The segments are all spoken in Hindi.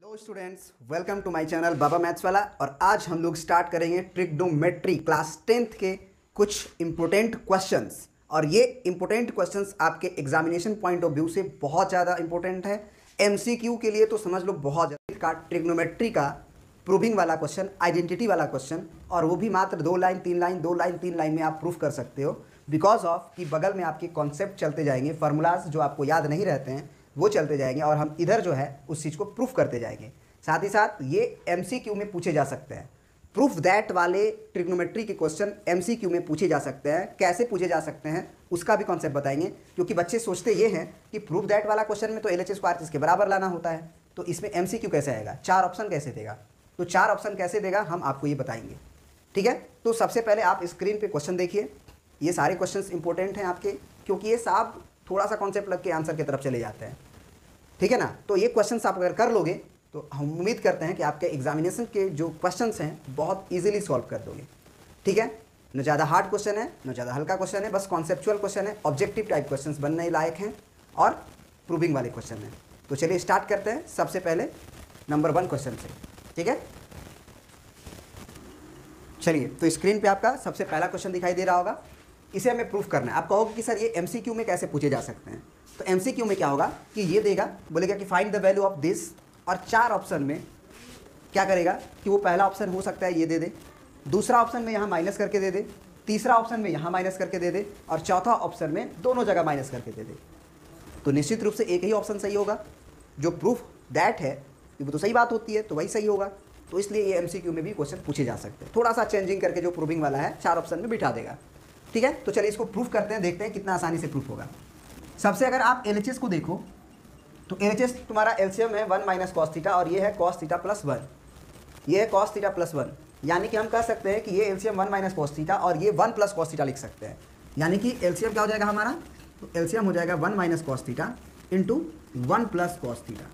Hello students, welcome to my channel Baba maths वाला। और आज हम लोग स्टार्ट करेंगे ट्रिग्नोमेट्री क्लास 10th के कुछ इंपॉर्टेंट क्वेश्चंस। और ये इंपॉर्टेंट क्वेश्चंस आपके एग्जामिनेशन पॉइंट ऑफ व्यू से बहुत ज़्यादा इंपॉर्टेंट है। एमसीक्यू के लिए तो समझ लो बहुत ज़्यादा का ट्रिग्नोमेट्री का प्रूविंग वाला क्वेश्चन, आइडेंटिटी वाला क्वेश्चन, और वो भी मात्र 2 लाइन 3 लाइन 2 लाइन 3 लाइन में आप प्रूफ कर सकते हो। बिकॉज ऑफ कि बगल में आपके कॉन्सेप्ट चलते जाएंगे, फार्मूलाज जो आपको याद नहीं रहते हैं वो चलते जाएंगे और हम इधर जो है उस चीज़ को प्रूफ करते जाएंगे। साथ ही साथ ये एमसीक्यू में पूछे जा सकते हैं। प्रूफ दैट वाले ट्रिग्नोमेट्री के क्वेश्चन एमसीक्यू में पूछे जा सकते हैं। कैसे पूछे जा सकते हैं उसका भी कॉन्सेप्ट बताएंगे, क्योंकि बच्चे सोचते ये हैं कि प्रूफ दैट वाला क्वेश्चन में तो LHS स्क्वायर इसके बराबर लाना होता है, तो इसमें एमसीक्यू कैसे आएगा, 4 ऑप्शन कैसे देगा। तो 4 ऑप्शन कैसे देगा हम आपको ये बताएंगे, ठीक है। तो सबसे पहले आप स्क्रीन पे क्वेश्चन देखिए। ये सारे क्वेश्चंस इंपॉर्टेंट हैं आपके, क्योंकि ये सब थोड़ा सा कॉन्सेप्ट लग के आंसर की तरफ चले जाते हैं, ठीक है ना। तो ये क्वेश्चंस आप अगर कर लोगे तो हम उम्मीद करते हैं कि आपके एग्जामिनेशन के जो क्वेश्चंस हैं बहुत इजीली सॉल्व कर दोगे, ठीक है। न ज़्यादा हार्ड क्वेश्चन है न ज़्यादा हल्का क्वेश्चन है, बस कॉन्सेप्चुअल क्वेश्चन है, ऑब्जेक्टिव टाइप क्वेश्चंस बनने लायक हैं और प्रूविंग वाले क्वेश्चन हैं। तो चलिए स्टार्ट करते हैं सबसे पहले नंबर 1 क्वेश्चन से, ठीक है। चलिए, तो स्क्रीन पे आपका सबसे पहला क्वेश्चन दिखाई दे रहा होगा। इसे हमें प्रूफ करना है। आप कहोगे कि सर ये एमसीक्यू में कैसे पूछे जा सकते हैं। तो एमसीक्यू में क्या होगा कि ये देगा, बोलेगा कि find the value of this, और 4 ऑप्शन में क्या करेगा कि वो पहला ऑप्शन हो सकता है ये दे दे, दूसरा ऑप्शन में यहाँ माइनस करके दे दे, तीसरा ऑप्शन में यहाँ माइनस करके दे दे, और चौथा ऑप्शन में दोनों जगह माइनस करके दे दे। तो निश्चित रूप से एक ही ऑप्शन सही होगा। जो प्रूफ दैट है वो तो सही बात होती है, तो वही सही होगा। तो इसलिए ये एमसीक्यू में भी क्वेश्चन पूछे जा सकते हैं। थोड़ा सा चेंजिंग करके जो प्रूविंग वाला है 4 ऑप्शन में बिठा देगा, ठीक है। तो चलिए इसको प्रूफ करते हैं, देखते हैं कितना आसानी से प्रूफ होगा। सबसे अगर आप LHS को देखो तो LHS तुम्हारा एलसीएम है 1 माइनस कॉस थीटा, और ये है कॉस थीटा प्लस 1, ये है कॉस थीटा प्लस 1। यानी कि हम कह सकते हैं कि ये एलसीएम 1 माइनस कॉस थीटा और ये 1 प्लस कॉस थीटा लिख सकते हैं। यानी कि एलसीएम क्या हो जाएगा हमारा, तो एलसीएम हो जाएगा 1 minus cos theta into 1 plus cos theta.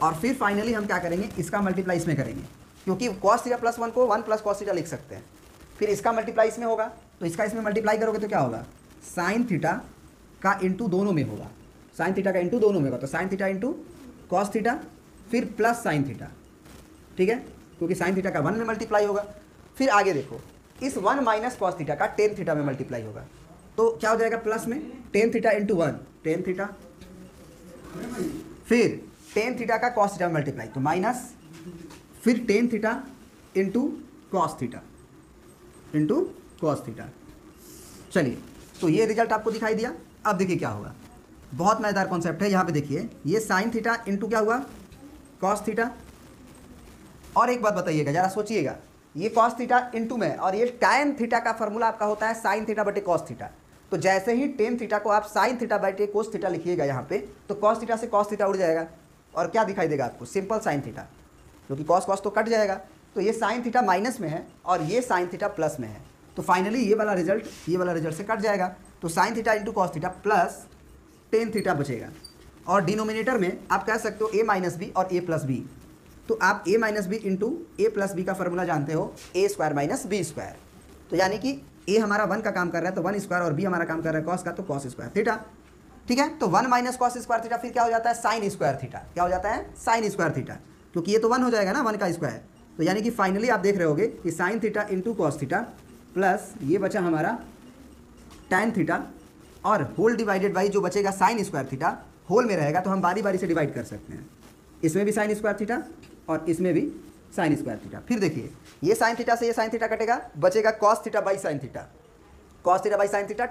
और फिर फाइनली हम क्या करेंगे, इसका मल्टीप्लाई इसमें करेंगे, क्योंकि कॉस थीटा प्लस 1 को 1 प्लस कॉस थीटा लिख सकते हैं। फिर इसका मल्टीप्लाई इसमें होगा, तो इसका इसमें मल्टीप्लाई करोगे तो क्या होगा, साइन थीटा का इंटू दोनों में होगा, साइन थीटा का इंटू दोनों में होगा। तो sine theta into cos theta फिर प्लस साइन थीटा, ठीक है, क्योंकि साइन थीटा का 1 में मल्टीप्लाई होगा। फिर आगे देखो, इस 1 माइनस कॉस थीटा का टेन थीटा में मल्टीप्लाई होगा, तो क्या हो जाएगा प्लस में tan theta into 1 tan theta, फिर टेन थीटा का कॉस थीटा में मल्टीप्लाई तो माइनस, फिर tan theta into cos theta into cos theta. चलिए, तो ये रिजल्ट आपको दिखाई दिया। अब देखिए क्या होगा, बहुत मजेदार कॉन्सेप्ट है। यहाँ पे देखिए, ये साइन थीटा इंटू क्या हुआ, कॉस थीटा। और एक बात बताइएगा, जरा सोचिएगा, ये कॉस थीटा इंटू में, और ये टैन थीटा का फॉर्मूला आपका होता है साइन थीटा बटे कॉस थीटा। तो जैसे ही टेन थीटा को आप साइन थीटा बटे कोस थीटा लिखिएगा यहाँ पे, तो कॉस थीटा से कॉस थीटा उड़ जाएगा और क्या दिखाई देगा आपको, सिंपल साइन थीटा, क्योंकि कॉस कॉस तो कट जाएगा। तो ये साइन थीटा माइनस में है और ये साइन थीटा प्लस में है, तो फाइनली ये वाला रिजल्ट से कट जाएगा। तो sine theta into cos theta plus tan theta बचेगा, और डिनोमिनेटर में आप कह सकते हो a माइनस बी और a प्लस बी। तो आप a minus B into A plus B का फॉर्मूला जानते हो, a square minus B square. तो यानी कि a हमारा 1 का काम कर रहा है तो 1 स्क्वायर, और b हमारा काम कर रहा है कॉस का, तो कॉस स्क्वायर थीटा, ठीक है। तो 1 माइनस कॉस स्क्वायर थीटा फिर क्या हो जाता है, साइन स्क्वायर थीटा। क्या हो जाता है, साइन स्क्वायर थीटा, क्योंकि ये तो 1 हो जाएगा ना, 1 का स्क्वायर। तो यानी कि फाइनली आप देख रहे होगे कि sign theta into cos theta plus ये बचा हमारा टैन थीटा, और होल डिवाइडेड बाई जो बचेगा साइन स्क्वायर थीटा, होल में रहेगा तो हम बारी बारी से डिवाइड कर सकते हैं। इसमें भी साइन स्क्वायर थीटा और इसमें भी साइन स्क्वायर थीटा। फिर देखिए, ये साइन थीटा से ये साइन थीटा कटेगा, बचेगा cos theta by sine theta, cos theta by sine theta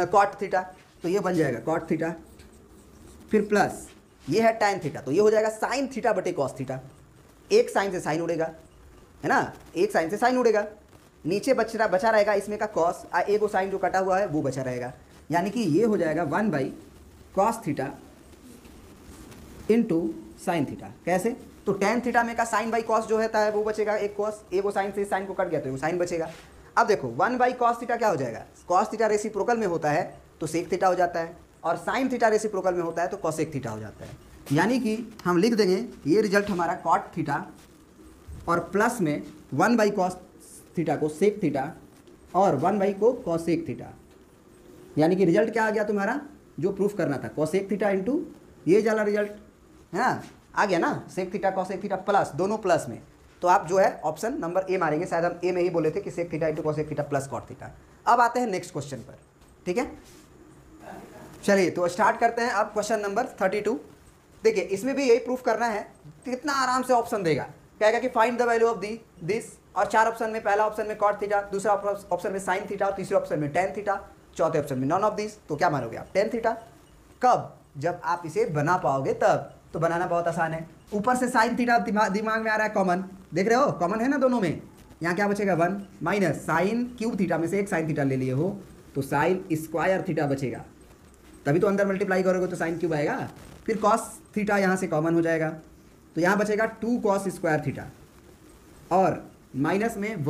cot theta, तो ये बन जाएगा कॉट थीटा। फिर प्लस ये है टैन थीटा, तो ये हो जाएगा साइन थीटा बटे कॉस थीटा। एक साइन से साइन उड़ेगा, है ना, एक साइन से साइन उड़ेगा, नीचे बचा रहेगा इसमें का कॉस, एक वो साइन जो कटा हुआ है वो बचा रहेगा। यानी कि ये हो जाएगा 1 by cos theta into sine theta. कैसे, तो टेन थीटा में का साइन बाई कॉस जो होता है वो बचेगा, एक कॉस, एक वो साइन से साइन को कट गया तो वो साइन बचेगा। अब देखो 1 बाई कॉस थीटा क्या हो जाएगा, कॉस थीटा रेसिप्रोकल में होता है तो सेक थीटा हो जाता है, और साइन थीटा रेसिप्रोकल में होता है तो कॉसेक थीटा हो जाता है। यानी कि हम लिख देंगे ये रिजल्ट हमारा कॉट थीटा, और प्लस में 1 बाई कॉस थीटा को सेक थीटा, और 1 बाई को कॉसेक थीटा। यानी कि रिजल्ट क्या आ गया तुम्हारा, जो प्रूफ करना था, कॉसेक थीटा इंटू ये वाला रिजल्ट है ना, आ गया ना, sec theta cosec theta plus, दोनों प्लस में, तो आप जो है ऑप्शन नंबर ए मारेंगे। शायद हम ए में ही बोले थे कि sec theta into cosec theta plus cot theta. अब आते हैं नेक्स्ट क्वेश्चन पर, ठीक है। चलिए तो स्टार्ट करते हैं अब क्वेश्चन नंबर 32। देखिए इसमें भी यही प्रूफ करना है, कितना आराम से ऑप्शन देगा, कहेगा कि find the value of this, और 4 ऑप्शन में, पहला ऑप्शन में कॉट थीटा, दूसरा ऑप्शन में साइन थीटा, और तीसरे ऑप्शन में टेन थीटा, चौथे ऑप्शन में नॉन ऑफ दिस। तो क्या मानोगे आप, टेन थीटा। कब, जब आप इसे बना पाओगे तब। तो बनाना बहुत आसान है। ऊपर से साइन थीटा दिमाग में आ रहा है कॉमन, देख रहे हो कॉमन है ना दोनों में। यहाँ क्या बचेगा 1 माइनस साइन क्यूब थीटा में से एक साइन थीटा ले लिए हो तो साइन स्क्वायर थीटा बचेगा, तभी तो अंदर मल्टीप्लाई करोगे तो साइन क्यूब आएगा। फिर कॉस थीटा यहाँ से कॉमन हो जाएगा, तो यहाँ बचेगा 2 कॉस स्क्वायर थीटा, और माइनस में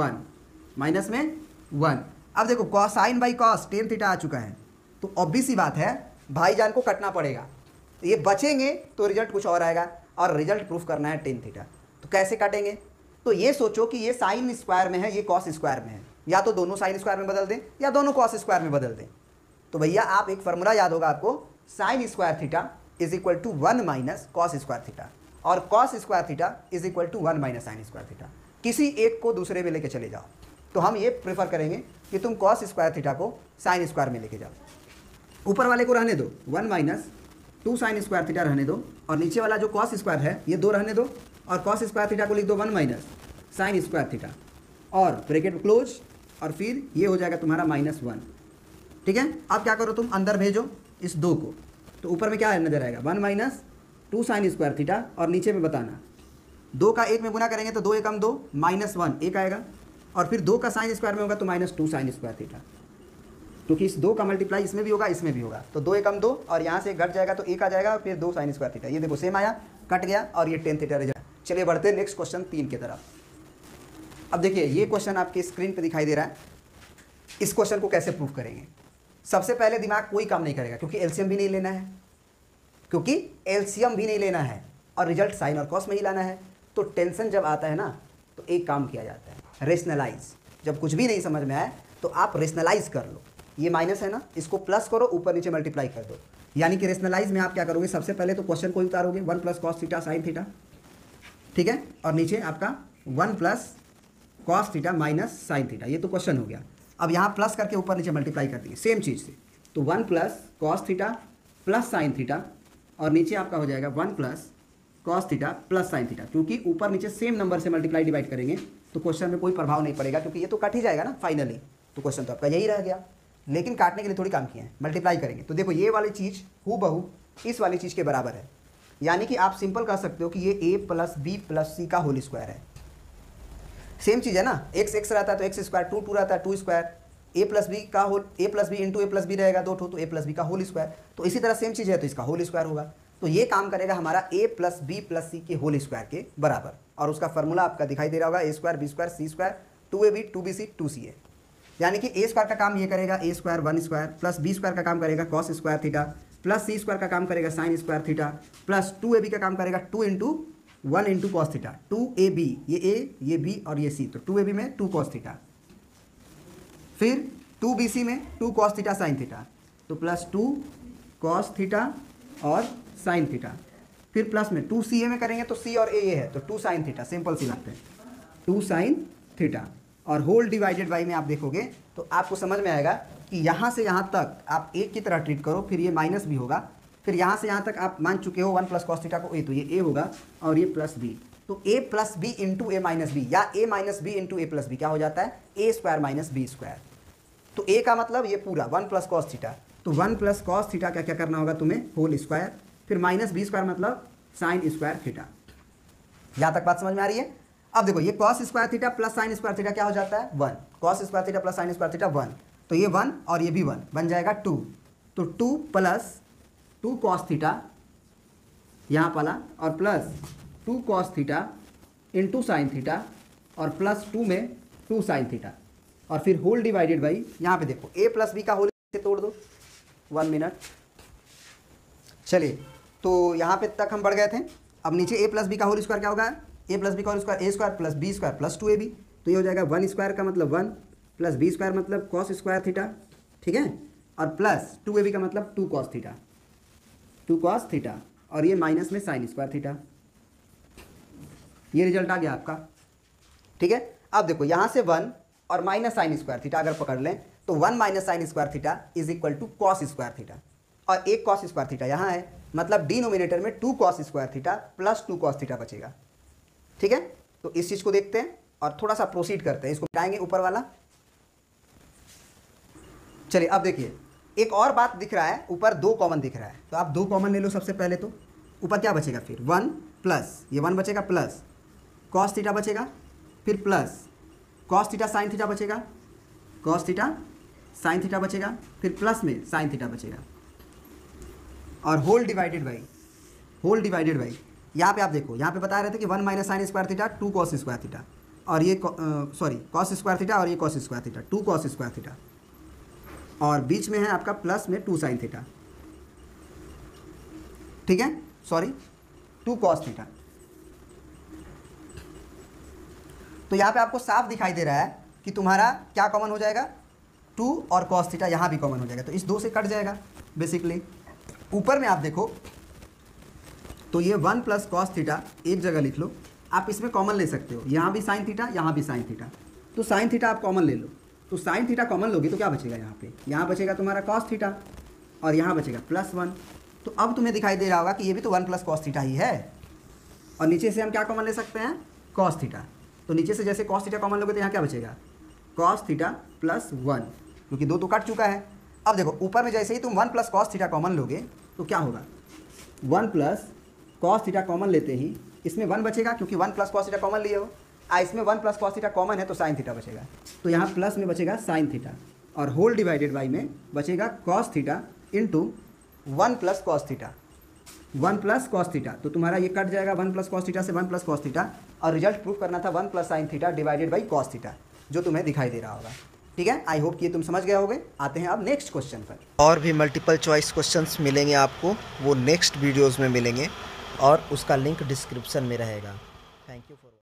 1। अब देखो cos sine by cos tan theta आ चुका है, तो ऑब्वियस सी बात है भाईजान को कटना पड़ेगा। ये बचेंगे तो रिजल्ट कुछ और आएगा, और रिजल्ट प्रूफ करना है टेन थीटा। तो कैसे काटेंगे, तो ये सोचो कि ये साइन स्क्वायर में है, ये कॉस स्क्वायर में है, या तो दोनों साइन स्क्वायर में बदल दें या दोनों कॉस स्क्वायर में बदल दें। तो भैया आप एक फार्मूला याद होगा आपको, sine square theta is equal to 1 minus cos square theta, और cos square theta is equal to 1 minus sine square theta. किसी एक को दूसरे में लेके चले जाओ। तो हम ये प्रेफर करेंगे कि तुम कॉस स्क्वायर थीटा को साइन स्क्वायर में लेके जाओ। ऊपर वाले को रहने दो 1 माइनस 2 साइन स्क्वायर थीटा रहने दो, और नीचे वाला जो कॉस स्क्वायर है ये 2 रहने दो, और कॉस स्क्वायर थीटा को लिख दो 1 माइनस साइन स्क्वायर थीटा, और ब्रैकेट क्लोज, और फिर ये हो जाएगा तुम्हारा -1, ठीक है। अब क्या करो तुम, अंदर भेजो इस 2 को, तो ऊपर में क्या नजर आएगा 1 माइनस 2 साइन स्क्वायर थीटा, और नीचे में बताना 2 का 1 में गुना करेंगे तो 2 एकम 2 -1 1 आएगा, और फिर 2 का साइन स्क्वायर में होगा तो -2 साइन स्क्वायर थीटा, क्योंकि इस 2 का मल्टीप्लाई इसमें भी होगा इसमें भी होगा, तो 2 एकम 2, और यहाँ से घट जाएगा तो 1 आ जाएगा, और फिर 2 साइन स्क्वायर थीटा। ये देखो सेम आया, कट गया, और ये टेन थीटा रिजल्ट। चलिए बढ़ते हैं नेक्स्ट क्वेश्चन 3 की तरफ। अब देखिए ये क्वेश्चन आपके स्क्रीन पे दिखाई दे रहा है। इस क्वेश्चन को कैसे प्रूफ करेंगे, सबसे पहले दिमाग कोई काम नहीं करेगा, क्योंकि एलसीएम भी नहीं लेना है, और रिजल्ट साइन और कॉस में ही लाना है। तो टेंशन जब आता है ना, तो एक काम किया जाता है, रेशनलाइज। जब कुछ भी नहीं समझ में आए तो आप रेशनलाइज कर लो। ये माइनस है ना, इसको प्लस करो, ऊपर नीचे मल्टीप्लाई कर दो। यानी कि रेशनलाइज में आप क्या करोगे, सबसे पहले तो क्वेश्चन को ही उतारोगे 1 plus cos theta sine theta, ठीक है, और नीचे आपका 1 plus cos theta minus sine theta. ये तो क्वेश्चन हो गया। अब यहाँ प्लस करके ऊपर नीचे मल्टीप्लाई कर दिए सेम चीज़ से, तो 1 plus cos theta plus sine theta, और नीचे आपका हो जाएगा 1 plus cos theta plus sine theta. क्योंकि ऊपर नीचे सेम नंबर से मल्टीप्लाई डिवाइड करेंगे तो क्वेश्चन में कोई प्रभाव नहीं पड़ेगा, क्योंकि ये तो कट ही जाएगा ना फाइनली। तो क्वेश्चन तो आपका यही रह गया, लेकिन काटने के लिए थोड़ी काम किए हैं, मल्टीप्लाई करेंगे। तो देखो ये वाली चीज़ हूबहू इस वाली चीज़ के बराबर है, यानी कि आप सिंपल कह सकते हो कि ये a प्लस बी प्लस सी का होल स्क्वायर है। सेम चीज़ है ना, x रहता है तो एक्स स्क्वायर, 2 2 रहता है 2 स्क्वायर, a प्लस बी का whole, a plus B into A plus B रहेगा 2 तो a प्लस बी का होल स्क्वायर। तो इसी तरह सेम चीज़ है तो इसका होल स्क्वायर होगा। तो ये काम करेगा हमारा a प्लस बी प्लस सी के होल स्क्वायर के बराबर, और उसका फॉर्मूला आपका दिखाई दे रहा होगा a square B square C square 2ab 2bc 2ca। यानी कि a स्क्वायर का काम ये करेगा a square 1 square, plus b square का काम करेगा cos square theta, plus c square का काम करेगा sign square theta, plus 2ab का काम करेगा 2 into 1 into cos theta. 2ab ये a ये b और ये c, तो 2ab में 2 कॉस थीटा, फिर 2bc में 2 कॉस थीटा साइन थीटा, तो प्लस 2 कॉस थीटा और साइन थीटा, फिर प्लस में 2ca में करेंगे तो c और a ये है तो 2 साइन थीटा, सिंपल सी बात है 2 साइन थीटा, और होल डिवाइडेड बाई में आप देखोगे तो आपको समझ में आएगा कि यहाँ से यहाँ तक आप एक की तरह ट्रीट करो, फिर ये माइनस भी होगा, फिर यहाँ से यहाँ तक आप मान चुके हो 1 प्लस कॉस थीटा को a, तो ये a होगा और ये प्लस b, तो a plus B into A minus B, या a minus B into A plus B क्या हो जाता है a square minus B square. तो a का मतलब ये पूरा 1 प्लस कॉस थीटा, तो 1 प्लस कॉस थीटा क्या क्या करना होगा तुम्हें, होल स्क्वायर, फिर माइनस बी स्क्वायर मतलब साइन स्क्वायर थीटा। यहाँ तक बात समझ में आ रही है। अब देखो ये cos square theta plus sign square theta क्या हो जाता है 1, cos square theta plus sign square theta 1, तो ये 1 और ये भी 1 बन जाएगा 2, तो 2 प्लस 2 कॉस थीटा यहाँ वाला, और plus 2 cos theta into sine theta, और प्लस 2 में 2 साइन थीटा, और फिर होल डिवाइडेड बाई यहाँ पे देखो a प्लस बी का होल से तोड़ दो 1 मिनट। चलिए तो यहाँ पे तक हम बढ़ गए थे। अब नीचे a प्लस बी का होल स्क्वायर क्या होगा, a प्लस बी का whole square a square plus B square plus 2ab, तो ये हो जाएगा 1 स्क्वायर का मतलब 1 प्लस बी स्क्वायर मतलब कॉस स्क्वायर थीटा, ठीक है, और प्लस 2ab का मतलब 2 कॉस थीटा, 2 कॉस थीटा, और ये माइनस में साइन स्क्वायर थीटा। ये रिजल्ट आ गया आपका, ठीक है। अब देखो यहाँ से 1 और माइनस साइन स्क्वायर थीटा अगर पकड़ लें तो 1 minus sine square theta is equal to cos square theta, और एक कॉस स्क्वायर थीटा यहाँ है, मतलब डिनोमिनेटर में 2 cos square theta plus 2 cos theta बचेगा, ठीक है। तो इस चीज़ को देखते हैं और थोड़ा सा प्रोसीड करते हैं, इसको मिटाएंगे ऊपर वाला। चलिए अब देखिए एक और बात दिख रहा है, ऊपर 2 कॉमन दिख रहा है, तो आप 2 कॉमन ले लो सबसे पहले। तो ऊपर क्या बचेगा फिर 1 प्लस ये 1 बचेगा प्लस कॉस थीटा बचेगा, फिर plus cos theta sine theta बचेगा, कॉस थीटा साइन थीटा बचेगा, फिर प्लस में साइन थीटा बचेगा, और होल डिवाइडेड बाई यहाँ पे आप देखो, यहाँ पे बता रहे थे कि 1 minus sine square theta 2 cos square theta, और ये सॉरी कॉस स्क्वायर थीटा और ये cos square theta 2 cos square theta, और बीच में है आपका प्लस में 2 साइन थीटा, ठीक है, सॉरी 2 कॉस थीटा। तो यहाँ पे आपको साफ दिखाई दे रहा है कि तुम्हारा क्या कॉमन हो जाएगा, 2 और कॉस थीटा यहाँ भी कॉमन हो जाएगा, तो इस 2 से कट जाएगा बेसिकली। ऊपर में आप देखो तो ये 1 प्लस कॉस थीटा एक जगह लिख लो, आप इसमें कॉमन ले सकते हो, यहाँ भी साइन थीटा यहाँ भी साइन थीटा, तो साइन थीटा आप कॉमन ले लो, तो साइन थीटा कॉमन लोगे तो क्या बचेगा यहाँ पे, यहाँ बचेगा तुम्हारा कॉस थीटा और यहाँ बचेगा +1। तो अब तुम्हें दिखाई दे रहा होगा कि ये भी तो 1 प्लस कॉस थीटा ही है, और नीचे से हम क्या कॉमन ले सकते हैं, कॉस थीटा। तो नीचे से जैसे कॉस थीटा कॉमन लोगे तो यहाँ क्या बचेगा, कॉस थीटा +1, क्योंकि 2 तो कट चुका है। अब देखो ऊपर में जैसे ही तुम 1 प्लस कॉस थीटा कॉमन लोगे तो क्या होगा, 1 प्लस कॉस थीटा कॉमन लेते ही इसमें 1 बचेगा, क्योंकि 1 प्लस कॉस थीटा कॉमन लिए हो, इसमें 1 प्लस कॉस थीटा कॉमन है तो साइन थीटा बचेगा, तो यहाँ प्लस में बचेगा साइन थीटा, और होल डिवाइडेड बाई में बचेगा cos theta into 1 plus cos theta, 1 plus cos theta. तो तुम्हारा ये कट जाएगा 1 प्लस कॉस थीटा से 1 प्लस कॉस थीटा, और रिजल्ट प्रूफ करना था 1 plus sine theta divided by cos theta, जो तुम्हें दिखाई दे रहा होगा, ठीक है। आई होप कि ये तुम समझ गए होगे। आते हैं अब नेक्स्ट क्वेश्चन पर। और भी मल्टीपल चॉइस क्वेश्चंस मिलेंगे आपको, वो नेक्स्ट वीडियोज़ में मिलेंगे, और उसका लिंक डिस्क्रिप्शन में रहेगा। Thank you for